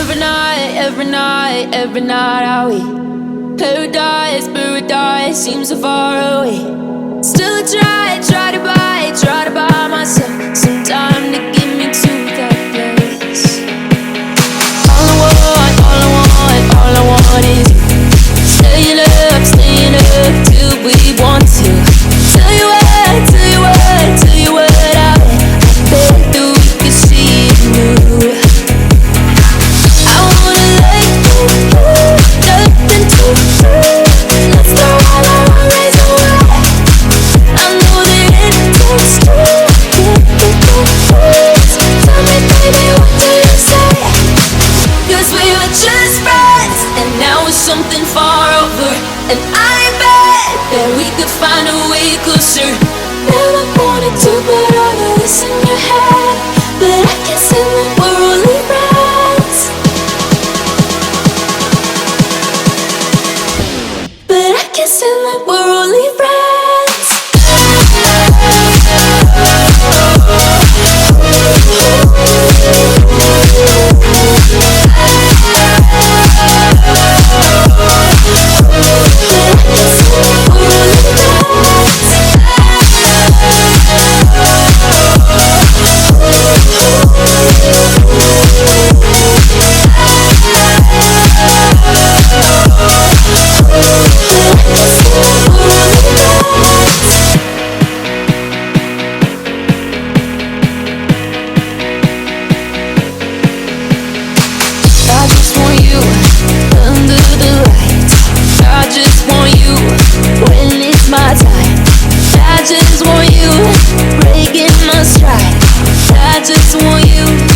every night are we paradise, paradise seems so far away. Still I try to buy myself some time to get me to that place. All I want is you. Staying up till we want to. Tell you what I bet that we could see it new. I wanna let you nothing to prove. Let's go all I want, raise away. I know that it takes two to get the words. Tell me, baby, what do you say? 'Cause we were just friends, and now it's something far over. And I bet that we could find a way closer. Never wanted to put all of this in your head, but I can see that we're only friends. But I can see that we're only friends. I just want you under the lights. I just want you when it's my time. I just want you breaking my stride. I just want you.